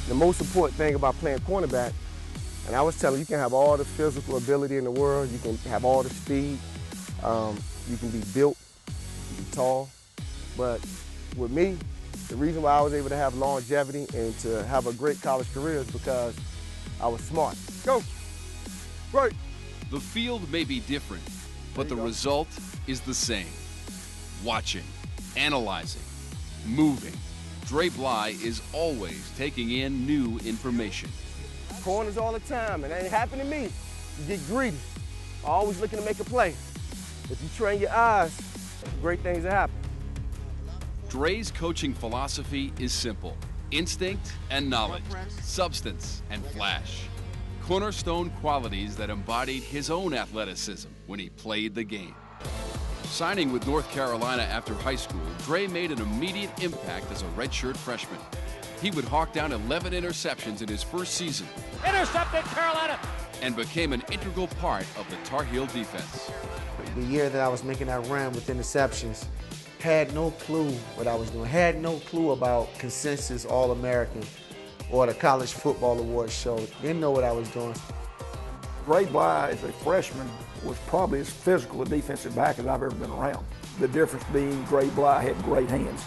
the most important thing about playing cornerback, and I was telling you can have all the physical ability in the world, you can have all the speed, you can be built, you can be tall, but with me, the reason why I was able to have longevity and to have a great college career is because I was smart. Go, right. The field may be different, but the result is the same. Watching, analyzing, moving. Dre Bly is always taking in new information. Corners all the time, and it ain't happened to me. You get greedy, always looking to make a play. If you train your eyes, great things will happen. Dre's coaching philosophy is simple: instinct and knowledge, substance and flash. Cornerstone qualities that embodied his own athleticism when he played the game. Signing with North Carolina after high school, Dre made an immediate impact as a redshirt freshman. He would hawk down 11 interceptions in his first season. Intercepted, Carolina! And became an integral part of the Tar Heel defense. The year that I was making that run with interceptions, had no clue what I was doing, had no clue about consensus All-American or the College Football Awards show. Didn't know what I was doing. Dre Bly, as a freshman, was probably as physical a defensive back as I've ever been around. The difference being Dre Bly had great hands.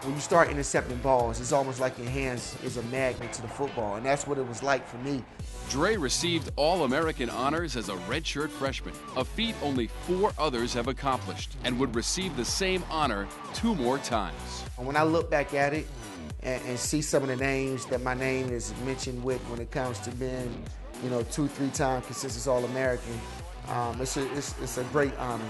When you start intercepting balls, it's almost like your hands is a magnet to the football, and that's what it was like for me. Dre received All-American honors as a redshirt freshman, a feat only 4 others have accomplished, and would receive the same honor 2 more times. When I look back at it and see some of the names that my name is mentioned with when it comes to being, 2-3-time consensus All-American, it's a great honor.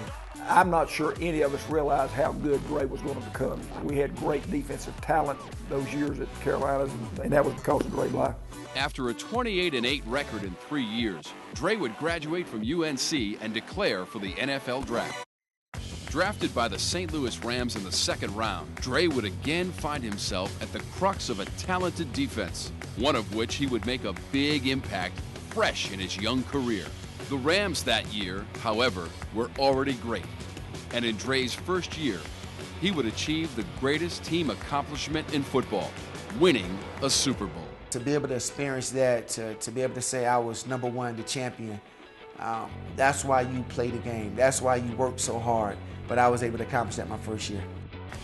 I'm not sure any of us realized how good Dre was going to become. We had great defensive talent those years at Carolina, and that was because of Dre Bly. After a 28-8 record in 3 years, Dre would graduate from UNC and declare for the NFL draft. Drafted by the St. Louis Rams in the 2nd round, Dre would again find himself at the crux of a talented defense, one of which he would make a big impact fresh in his young career. The Rams that year, however, were already great. And in Dre's first year, he would achieve the greatest team accomplishment in football, winning a Super Bowl. To be able to experience that, to be able to say I was #1, the champion, that's why you play the game. That's why you work so hard. But I was able to accomplish that my first year.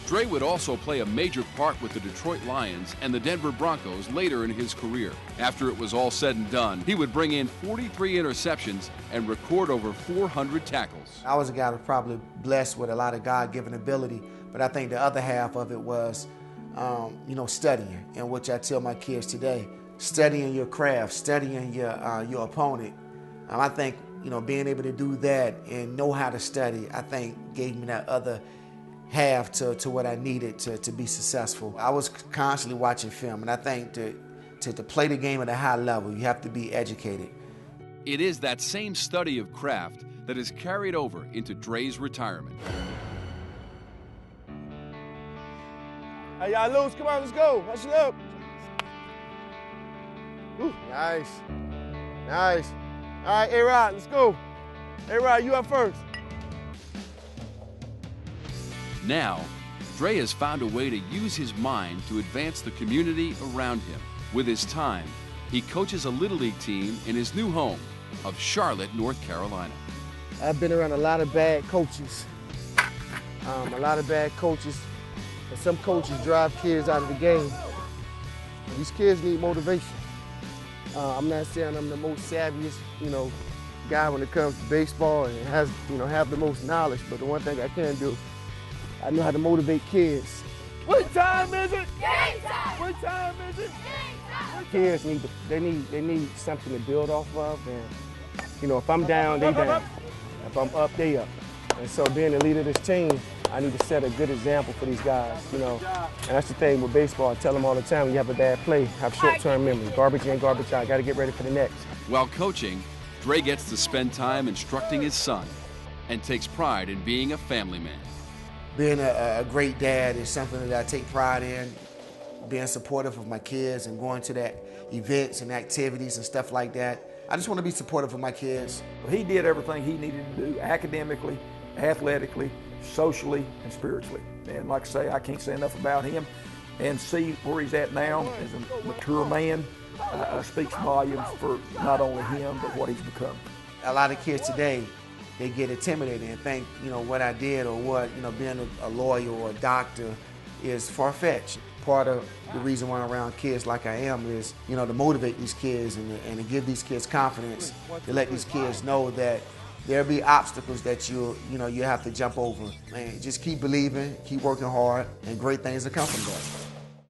Dre would also play a major part with the Detroit Lions and the Denver Broncos later in his career. After it was all said and done, he would bring in 43 interceptions and record over 400 tackles. I was a guy that was probably blessed with a lot of God-given ability, but I think the other half of it was, studying, and which I tell my kids today, studying your craft, studying your opponent. I think, being able to do that and know how to study, I think gave me that other half to what I needed to be successful. I was constantly watching film, and I think to play the game at a high level, you have to be educated. It is that same study of craft that is carried over into Dre's retirement. Hey, y'all loose, come on, let's go, hustle up. Ooh, nice, nice. All right, A-Rod, let's go. A-Rod, you up first. Now, Dre has found a way to use his mind to advance the community around him. With his time, he coaches a Little League team in his new home of Charlotte, North Carolina. I've been around a lot of bad coaches. And some coaches drive kids out of the game. These kids need motivation. I'm not saying I'm the most savviest, guy when it comes to baseball and have the most knowledge, but the one thing I can do, I know how to motivate kids. What time is it? Game time! What time is it? Game time! Kids need something to build off of, and if I'm down, they down. If I'm up, they up. And so being the leader of this team, I need to set a good example for these guys, And that's the thing with baseball. I tell them all the time, when you have a bad play, have short-term memory. Garbage in, garbage out. Got to get ready for the next. While coaching, Dre gets to spend time instructing his son and takes pride in being a family man. Being a great dad is something that I take pride in, being supportive of my kids and going to that events and activities and stuff like that. I just want to be supportive of my kids. He did everything he needed to do academically, athletically, socially, and spiritually. And like I say, I can't say enough about him. and see where he's at now as a mature man speaks volumes for not only him, but what he's become. A lot of kids today, they get intimidated and think, what I did or what, being a lawyer or a doctor is far-fetched. Part of the reason why I'm around kids like I am is, to motivate these kids and to give these kids confidence, to let these kids know that there'll be obstacles that you have to jump over. Man, just keep believing, keep working hard, and great things will come from that.